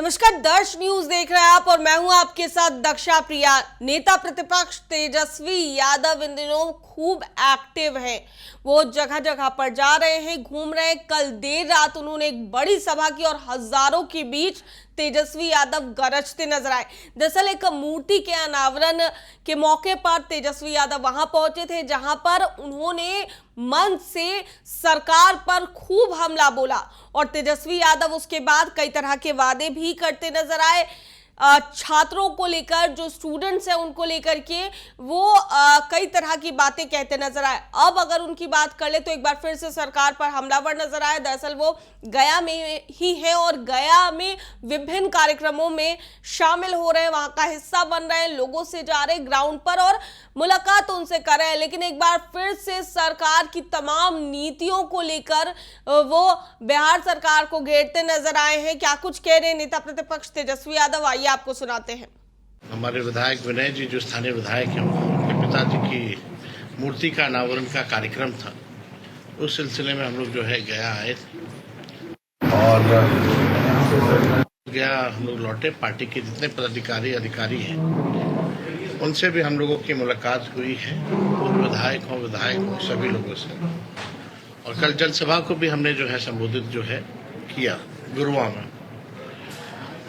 नमस्कार, दर्श न्यूज देख रहे हैं आप और मैं हूं आपके साथ दक्षा प्रिया। नेता प्रतिपक्ष तेजस्वी यादव इन दिनों खूब एक्टिव हैं। वो जगह जगह पर जा रहे हैं, घूम रहे हैं। कल देर रात उन्होंने एक बड़ी सभा की और हजारों के बीच तेजस्वी यादव गरजते नजर आए। दरअसल एक मूर्ति के अनावरण के मौके पर तेजस्वी यादव वहां पहुंचे थे, जहां पर उन्होंने मंच से सरकार पर खूब हमला बोला और तेजस्वी यादव उसके बाद कई तरह के वादे भी करते नजर आए। छात्रों को लेकर, जो स्टूडेंट्स हैं उनको लेकर के वो कई तरह की बातें कहते नजर आए। अब अगर उनकी बात कर ले तो एक बार फिर से सरकार पर हमलावर नजर आए। दरअसल वो गया में ही है और गया में विभिन्न कार्यक्रमों में शामिल हो रहे हैं, वहां का हिस्सा बन रहे हैं, लोगों से जा रहे हैं ग्राउंड पर और मुलाकात उनसे कर रहे हैं। लेकिन एक बार फिर से सरकार की तमाम नीतियों को लेकर वो बिहार सरकार को घेरते नजर आए हैं। क्या कुछ कह रहे हैं नेता प्रतिपक्ष तेजस्वी यादव, आइए आपको सुनाते हैं। हमारे विधायक विनय जी जो स्थानीय विधायक हैं, उनके पिताजी की मूर्ति का अनावरण का कार्यक्रम था। उस सिलसिले में हम लोग जो है गया आए थे और गया हम लोग लौटे। पार्टी के जितने पदाधिकारी अधिकारी हैं उनसे भी हम लोगों की मुलाकात हुई है, पूर्व विधायक हो सभी लोगों से। और कल जनसभा को भी हमने जो है संबोधित जो है किया गुरुआ में।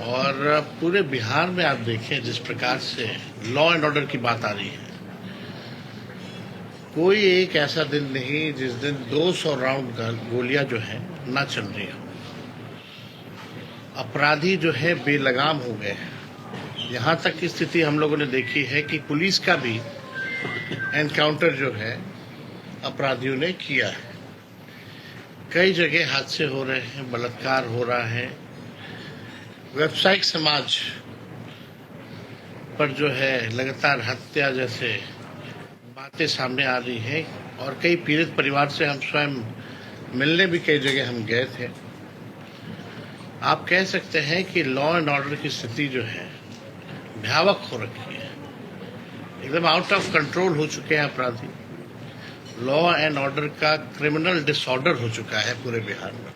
और पूरे बिहार में आप देखें जिस प्रकार से लॉ एंड ऑर्डर की बात आ रही है, कोई एक ऐसा दिन नहीं जिस दिन 200 राउंड गोलियां जो है ना चल रही हो। अपराधी जो है बेलगाम हो गए हैं। यहाँ तक की स्थिति हम लोगों ने देखी है कि पुलिस का भी एनकाउंटर जो है अपराधियों ने किया है। कई जगह हादसे हो रहे हैं, बलात्कार हो रहा है, व्यावसायिक समाज पर जो है लगातार हत्या जैसे बातें सामने आ रही हैं। और कई पीड़ित परिवार से हम स्वयं मिलने भी कई जगह हम गए थे। आप कह सकते हैं कि लॉ एंड ऑर्डर की स्थिति जो है भयावह हो रखी है, एकदम आउट ऑफ कंट्रोल हो चुके हैं अपराधी। लॉ एंड ऑर्डर का क्रिमिनल डिसऑर्डर हो चुका है पूरे बिहार में।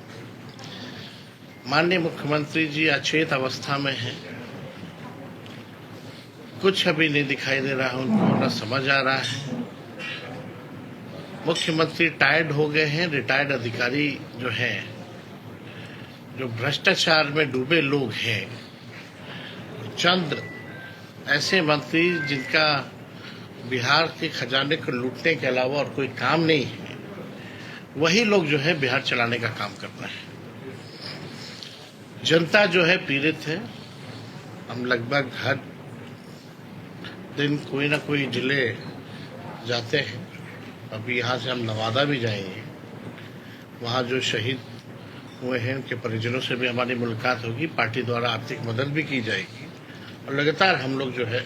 माननीय मुख्यमंत्री जी अचेत अवस्था में हैं, कुछ अभी नहीं दिखाई दे रहा है उनको, ना समझ आ रहा है। मुख्यमंत्री टायर्ड हो गए हैं। रिटायर्ड अधिकारी जो हैं, जो भ्रष्टाचार में डूबे लोग हैं, चंद ऐसे मंत्री जिनका बिहार के खजाने को लूटने के अलावा और कोई काम नहीं है, वही लोग जो है बिहार चलाने का काम कर रहे हैं। जनता जो है पीड़ित है। हम लगभग हर दिन कोई ना कोई जिले जाते हैं। अभी यहाँ से हम नवादा भी जाएंगे, वहाँ जो शहीद हुए हैं उनके परिजनों से भी हमारी मुलाकात होगी। पार्टी द्वारा आर्थिक मदद भी की जाएगी और लगातार हम लोग जो है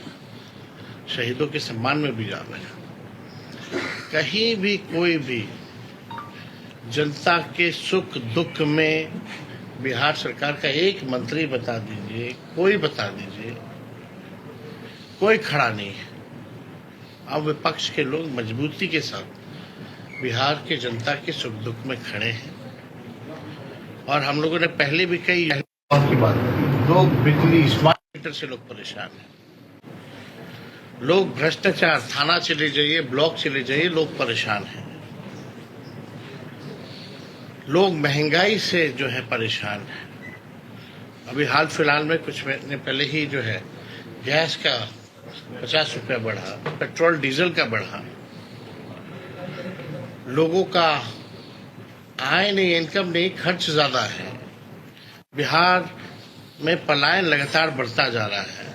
शहीदों के सम्मान में भी जा रहे हैं। कहीं भी कोई भी जनता के सुख दुख में बिहार सरकार का एक मंत्री बता दीजिए, कोई बता दीजिए, कोई खड़ा नहीं है। अब विपक्ष के लोग मजबूती के साथ बिहार के जनता के सुख दुख में खड़े हैं। और हम लोगों ने पहले भी कई की बात, लोग बिजली स्मार्ट मीटर से लोग परेशान हैं, लोग भ्रष्टाचार, थाना चले जाइए, ब्लॉक चले जाइए, लोग परेशान हैं। लोग महंगाई से जो है परेशान हैं। अभी हाल फिलहाल में कुछ महीने पहले ही जो है गैस का 50 रुपया बढ़ा, पेट्रोल डीजल का बढ़ा। लोगों का आय नहीं, इनकम नहीं, खर्च ज्यादा है। बिहार में पलायन लगातार बढ़ता जा रहा है।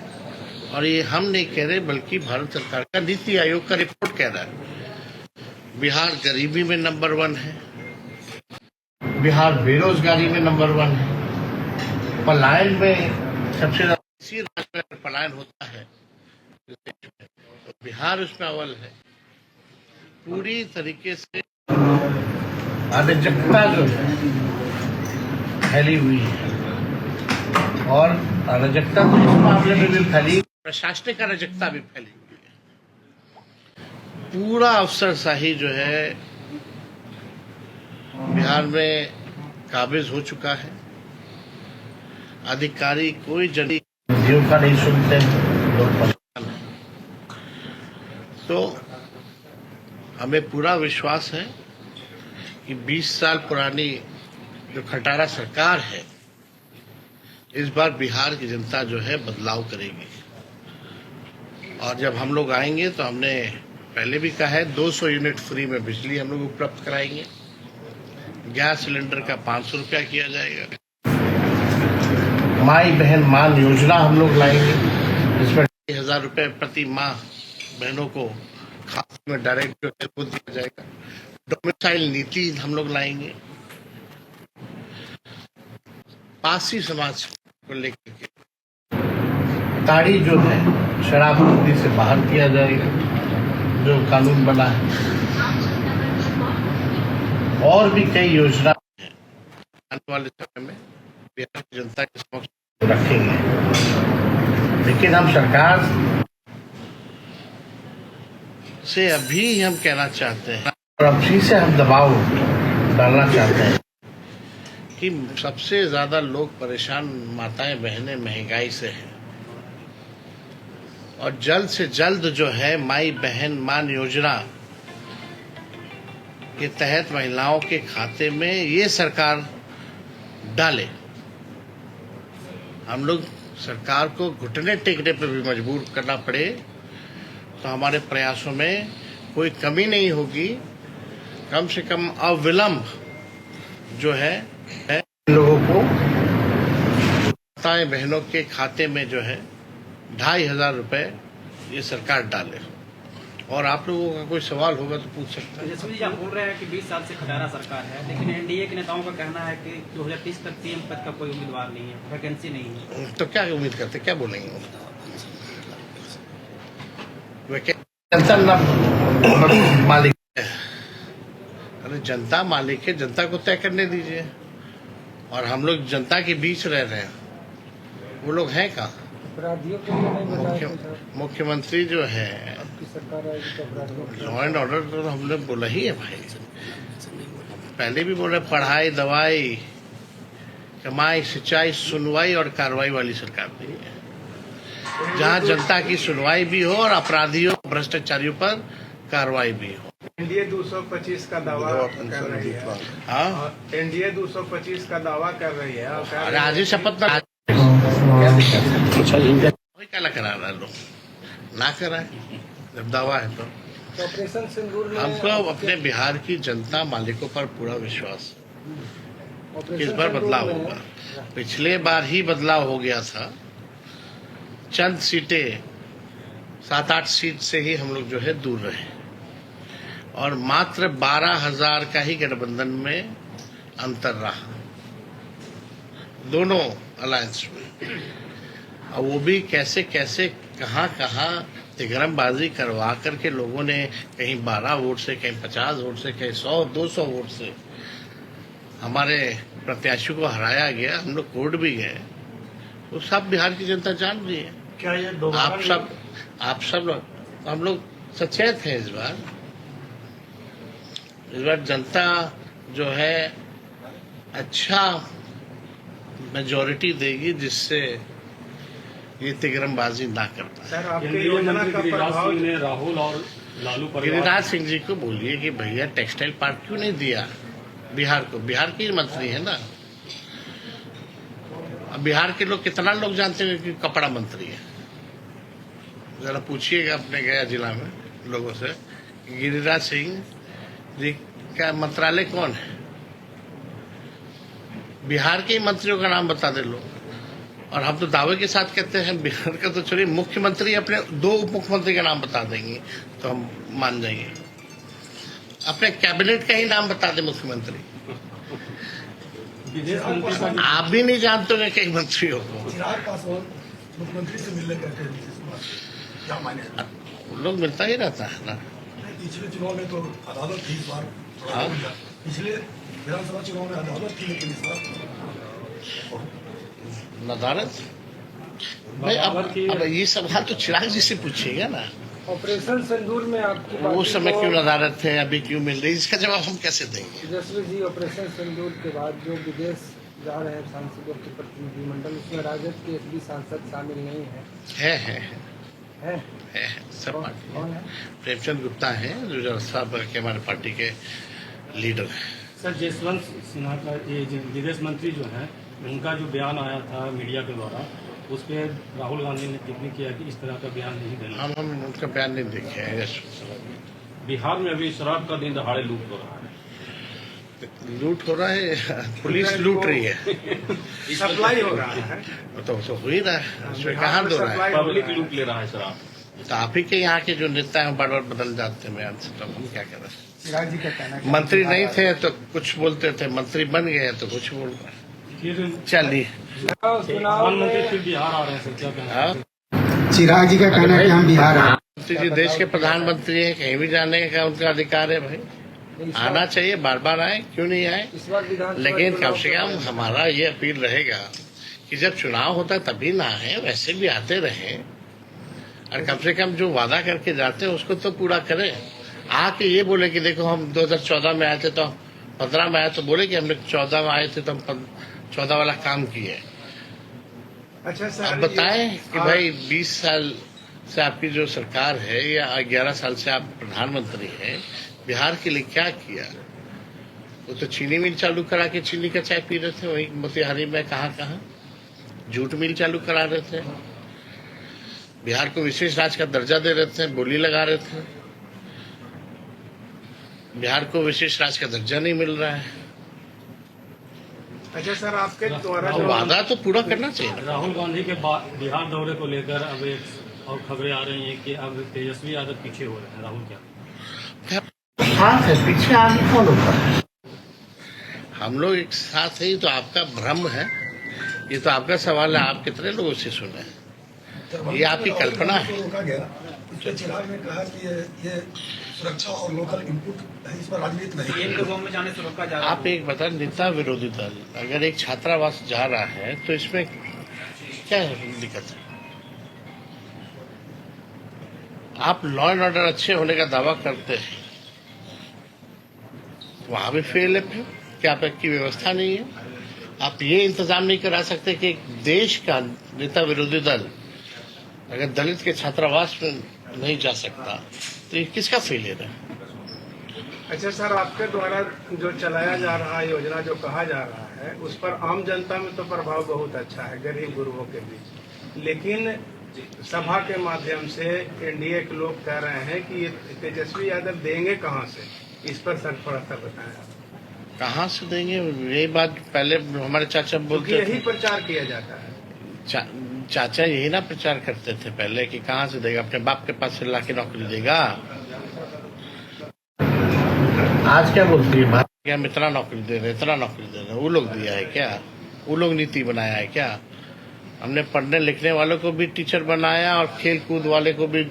और ये हम नहीं कह रहे, बल्कि भारत सरकार का नीति आयोग का रिपोर्ट कह रहा है। बिहार गरीबी में नंबर 1 है, बिहार बेरोजगारी में नंबर 1 है, पलायन में सबसे ज्यादा इसी राज्य में पलायन होता है तो बिहार उसमें अव्वल है। पूरी तरीके से अराजकता जो है फैली हुई है। और अराजकता तो इस मामले में भी फैली, प्रशासनिक अराजकता भी फैली हुई है। पूरा अफसरशाही जो है बिहार में काबिज हो चुका है। अधिकारी कोई जनप्रतिनिधियों का नहीं सुनते, लोग परेशान हैं। तो हमें पूरा विश्वास है कि 20 साल पुरानी जो खटारा सरकार है, इस बार बिहार की जनता जो है बदलाव करेगी। और जब हम लोग आएंगे तो हमने पहले भी कहा है 200 यूनिट फ्री में बिजली हम लोग उपलब्ध कराएंगे। गैस सिलेंडर का 500 रुपया किया जाएगा। माई बहन मान योजना हम लोग लाएंगे, जिसमें 1000 रुपये प्रति माह बहनों को खाते में डायरेक्ट दिया जाएगा। डोमिसाइल नीति हम लोग लाएंगे। पारसी समाज को लेकर के ताड़ी जो है शराबबंदी से बाहर किया जाएगा, जो कानून बना है। और भी कई योजना है आने वाले समय में बिहार की जनता के समक्ष रखेंगे। लेकिन हम सरकार से अभी हम कहना चाहते हैं और अभी से हम दबाव डालना चाहते हैं कि सबसे ज्यादा लोग परेशान माताएं बहनें महंगाई से हैं, और जल्द से जल्द जो है माई बहन मान योजना के तहत महिलाओं के खाते में ये सरकार डाले। हम लोग सरकार को घुटने टेकने पर भी मजबूर करना पड़े तो हमारे प्रयासों में कोई कमी नहीं होगी। कम से कम अविलंब जो है लोगों को माताएं बहनों के खाते में जो है 2500 रुपए ये सरकार डाले। और आप लोगों का कोई सवाल होगा तो पूछ सकते हैं। जसवीर जी, आप बोल रहे हैं कि 20 साल से खटारा सरकार है, लेकिन एनडीए के नेताओं का कहना है कि 2030 तक सीएम पद का कोई उम्मीदवार नहीं है, वैकेंसी नहीं है। तो क्या उम्मीद करते, क्या बोलेंगे? जनता मालिक है। अरे जनता मालिक है, जनता को तय करने दीजिए। और हम लोग जनता के बीच रह रहे हैं, वो लोग हैं कहाँ? अपराधियों के लिए नहीं बताया। मुख्यमंत्री जो है लॉ एंड ऑर्डर तो हमने बोला ही है भाई। पहले भी बोले पढ़ाई दवाई कमाई सिंचाई सुनवाई और कार्रवाई वाली सरकार नहीं है, जहाँ जनता की सुनवाई भी हो और अपराधियों भ्रष्टाचारियों पर कार्रवाई भी हो। एनडीए 225 का दावा कर रही है। हाँ, एनडीए 225 का दावा कर रही है। अरे आज ही शपथ ना क्या करा रहा लोग, ना कराए जब दावा है तो। ऑपरेशन सिंदूर में हमको अपने बिहार की जनता मालिकों पर पूरा विश्वास है। इस बार बदलाव होगा। पिछले बार ही बदलाव हो गया था, चंद सीटें 7-8 सीट से ही हम लोग जो है दूर रहे, और मात्र 12,000 का ही गठबंधन में अंतर रहा दोनों अलायंस में। और वो भी कैसे कैसे कहाँ तिगरमबाजी करवा करके लोगों ने कहीं 12 वोट से, कहीं 50 वोट से, कहीं 100-200 वोट से हमारे प्रत्याशी को हराया गया। हम लोग कोर्ट भी गए, वो सब बिहार की जनता जान रही है। क्या ये आप सब हम लोग सचेत हैं। इस बार जनता जो है अच्छा मेजॉरिटी देगी, जिससे ये तिगरमबाजी ना कर पाए। सर, आपके योजना का प्रभाव राहुल और लालू गिरिराज सिंह जी को बोलिए कि भैया टेक्सटाइल पार्क क्यों नहीं दिया बिहार को? बिहार के मंत्री है ना। अब बिहार के लोग कितना लोग जानते हैं कि कपड़ा मंत्री है? जरा पूछिएगा अपने गया जिला में लोगों से, गिरिराज सिंह जी का मंत्रालय कौन है? बिहार के मंत्रियों का नाम बता दे लोग। और हम तो दावे के साथ कहते हैं बिहार का तो चलिए, मुख्यमंत्री अपने 2 उप मुख्यमंत्री का नाम बता देंगे तो हम मान जाएंगे। अपने कैबिनेट का ही नाम बता दे मुख्यमंत्री। आप भी नहीं जानते होंगे कई मंत्रियों को। चिराग पासवान मुख्यमंत्री से मिलने करते हैं, क्या माने? लोग मिलता ही रहता है ना। पिछले चुनाव में तो अदालत थी, इस बार हाँ? पिछले विधानसभा चुनाव में अदालत थी, लेकिन इस बार नदारत भाई। अब ये सवाल तो चिराग जी से पूछिएगा ना। ऑपरेशन सिंदूर में आपकी वो समय क्यों नदारत थे, अभी क्यों मिल रही, इसका जवाब हम कैसे देंगे? जसवीर जी, ऑपरेशन सिंदूर के बाद जो विदेश जा रहे हैं सांसदों के प्रतिनिधिमंडल, उसमें राजद के एक भी सांसद शामिल नहीं है। है सब पार्टी कौन है? प्रेमचंद गुप्ता है जो राजस्थान भर के हमारे पार्टी के लीडर हैं। सर जसवंत सिन्हा का ये जो विदेश मंत्री जो है उनका जो बयान आया था मीडिया के द्वारा उस पर राहुल गांधी ने टिप्पणी किया कि इस तरह का बयान नहीं देना। हम उनका बयान नहीं देखे हैं। बिहार में अभी शराब का दिन दहाड़े लूट हो रहा है। लूट हो रहा है, पुलिस लूट रही है। सप्लाई हो रहा है, तो हो ही रहा है, उसमें कहाँ दो रहा है। पब्लिक लूट ले रहा है शराब। तो आप ही के यहाँ के जो नेता हैं बार बार बदल जाते हैं बयान से, तो हम क्या करें। चिराग जी का कहना है मंत्री नहीं थे तो कुछ बोलते थे, मंत्री बन गए तो कुछ बोल रहे हैं। चलिए प्रधानमंत्री फिर बिहार आ रहे हैं सर, क्या कहना है? हाँ? चिराग जी का कहना है कि हम बिहार आए। मंत्री जी देश के प्रधानमंत्री हैं, कहीं भी जाने का उनका अधिकार है भाई, आना चाहिए, बार बार आए, क्यों नहीं आए। इस बार विधानसभा लेकिन कम चुनाव से कम हमारा ये अपील रहेगा कि जब चुनाव होता है तभी ना है, वैसे भी आते रहे, और कम से कम जो वादा करके जाते हैं उसको तो पूरा करें। आके ये बोले कि देखो हम 2014 में आए थे तो 15 में आए, तो बोले कि हमने 14 में आए थे तो हम 14 वाला काम किए। अच्छा सर, अब बताएं कि भाई 20 साल से आपकी जो सरकार है या 11 साल से आप प्रधानमंत्री हैं, बिहार के लिए क्या किया। वो तो चीनी मिल चालू करा के चीनी का चाय पी रहे थे, वही मोतिहारी में कहाँ जूट मिल चालू करा रहे थे, बिहार को विशेष राज्य का दर्जा दे रहे थे, बोली लगा रहे थे। बिहार को विशेष राज्य का दर्जा नहीं मिल रहा है। अच्छा सर, आपके द्वारा तो वादा तो पूरा करना चाहिए ना। राहुल गांधी के बिहार दौरे को लेकर अब एक और खबरें आ रही हैं कि अब तेजस्वी यादव पीछे हो रहे हैं। राहुल क्या साथ है, पीछे आगे कौन होता है। हम लोग एक साथ है, तो आपका भ्रम है, ये तो आपका सवाल है, आप कितने लोगों से सुने, ये आपकी कल्पना है। रोका गया, इसलिए चिराग ने कहा कि ये सुरक्षा और लोकल इनपुट है, इस पर राजनीति नहीं। सीएम को गांव में जाने से रोका जा रहा है। आप एक बता, नेता विरोधी दल अगर एक छात्रावास जा रहा है तो इसमें क्या दिक्कत है। आप लॉ एंड ऑर्डर अच्छे होने का दावा करते हैं, वहां भी फेल है फिर, क्या आपकी व्यवस्था नहीं है। आप ये इंतजाम नहीं करा सकते कि एक देश का नेता विरोधी दल अगर दलित के छात्रावास में नहीं जा सकता तो ये किसका फेलियर है। अच्छा सर, आपके द्वारा जो चलाया जा रहा है योजना, जो कहा जा रहा है, उस पर आम जनता में तो प्रभाव बहुत अच्छा है, गरीब गुरुओं के बीच। लेकिन सभा के माध्यम से एनडीए के लोग कह रहे हैं कि ये तेजस्वी यादव देंगे कहां से, इस पर सर थोड़ा सा बताएं। कहाँ से देंगे, यही बात पहले हमारे चाचा बोलते थे। यही प्रचार किया जाता है। चाचा यही ना प्रचार करते थे पहले कि कहाँ से देगा, अपने बाप के पास से लाके नौकरी देगा। आज क्या बोलती है, कि हम इतना नौकरी दे रहे, इतना नौकरी दे रहे, वो लोग दिया है क्या, वो लोग नीति बनाया है क्या। हमने पढ़ने लिखने वालों को भी टीचर बनाया और खेल कूद वाले को भी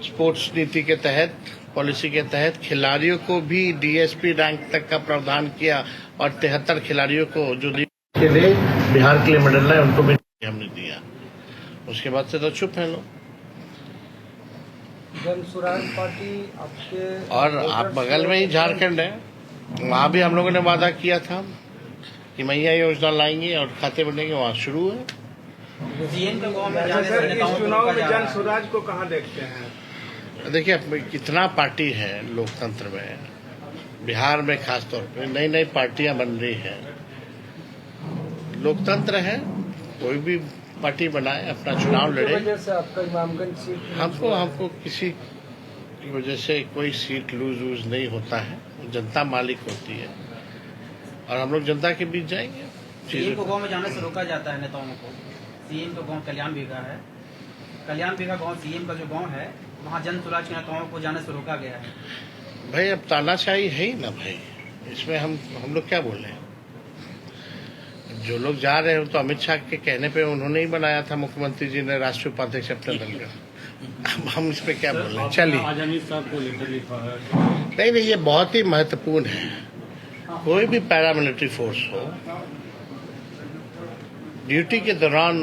स्पोर्ट्स नीति के तहत, पॉलिसी के तहत खिलाड़ियों को भी डीएसपी रैंक तक का प्रावधान किया, और 73 खिलाड़ियों को जो के लिए बिहार के लिए मेडल है उनको भी हमने दिया। उसके बाद से तो चुप है लोग। जन स्वराज पार्टी आपके और आप बगल में ही झारखंड है, वहाँ भी हम लोगों ने वादा किया था कि मैया योजना लाएंगे और खाते बनेंगे, वहाँ शुरू है। सीएम को गांव में अच्छा जाने से सर, इस नेताओं को चुनाव रोका में जा जन रहा है। स्वराज को कहाँ देखते हैं? देखिए कितना पार्टी है लोकतंत्र में, बिहार में खास तौर पे नई नई पार्टियां बन रही हैं। लोकतंत्र है, कोई भी पार्टी बनाए, अपना चुनाव लड़े। वजह से आपका इमामगंज सीट हमको किसी की वजह से कोई सीट लूज नहीं होता है, जनता मालिक होती है, और हम लोग जनता के बीच जाएंगे। सीएम को गांव में जाने से रोका जाता है नेताओं को। सीएम का गांव कल्याण बीघा है, कल्याण बीघा गांव सीएम का जो गांव है, वहाँ जन स्वराज के नेताओं को जाने से रोका गया है। भाई अब तानाशाही है ही ना भाई, इसमें हम लोग क्या बोल रहे हैं। जो लोग जा रहे हैं तो अमित शाह के कहने पे उन्होंने ही बनाया था, मुख्यमंत्री जी ने राष्ट्रीय उपाध्यक्ष अपने दल का। अब हम इस पे क्या बोल रहे हैं। चलिए, आज अमित शाह को लेटर लिखा है। नहीं, ये बहुत ही महत्वपूर्ण है। कोई भी पैरामिलिट्री फोर्स हो, ड्यूटी के दौरान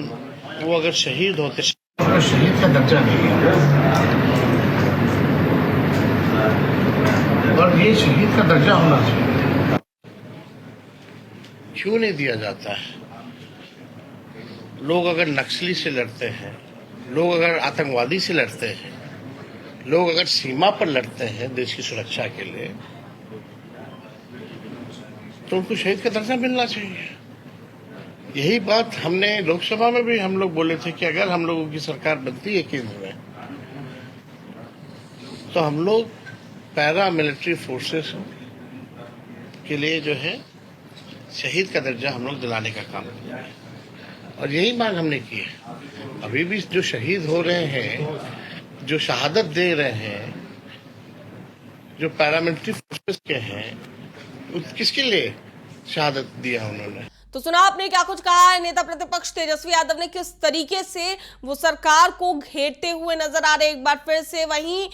वो अगर शहीद होते, शहीद का दर्जा नहीं है, और ये शहीद का दर्जा होना चाहिए। क्यों नहीं दिया जाता है? लोग अगर नक्सली से लड़ते हैं, लोग अगर आतंकवादी से लड़ते हैं, लोग अगर सीमा पर लड़ते हैं देश की सुरक्षा के लिए, तो उनको शहीद का दर्जा मिलना चाहिए। यही बात हमने लोकसभा में भी हम लोग बोले थे कि अगर हम लोगों की सरकार बनती है केंद्र में, तो हम लोग पैरा मिलिट्री फोर्सेस के लिए जो है शहीद का दर्जा हम लोग दिलाने का काम किया है, और यही मांग हमने की है। अभी भी जो शहीद हो रहे हैं, जो शहादत दे रहे हैं, जो पैरामिलिट्री फोर्सेस के हैं, किसके लिए शहादत दिया उन्होंने? तो सुना आपने क्या कुछ कहा है नेता प्रतिपक्ष तेजस्वी यादव ने, किस तरीके से वो सरकार को घेरते हुए नजर आ रहे। एक बार फिर से वहीं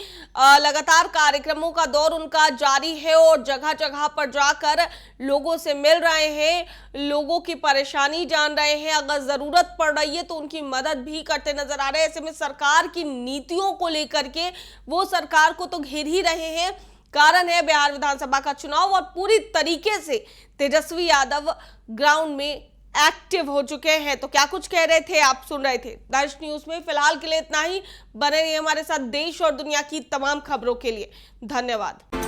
लगातार कार्यक्रमों का दौर उनका जारी है और जगह जगह पर जाकर लोगों से मिल रहे हैं, लोगों की परेशानी जान रहे हैं, अगर जरूरत पड़ रही है तो उनकी मदद भी करते नजर आ रहे हैं। ऐसे में सरकार की नीतियों को लेकर के वो सरकार को तो घेर ही रहे हैं। कारण है बिहार विधानसभा का चुनाव और पूरी तरीके से तेजस्वी यादव ग्राउंड में एक्टिव हो चुके हैं। तो क्या कुछ कह रहे थे आप सुन रहे थे दर्श न्यूज में। फिलहाल के लिए इतना ही। बने रहिए हमारे साथ देश और दुनिया की तमाम खबरों के लिए। धन्यवाद।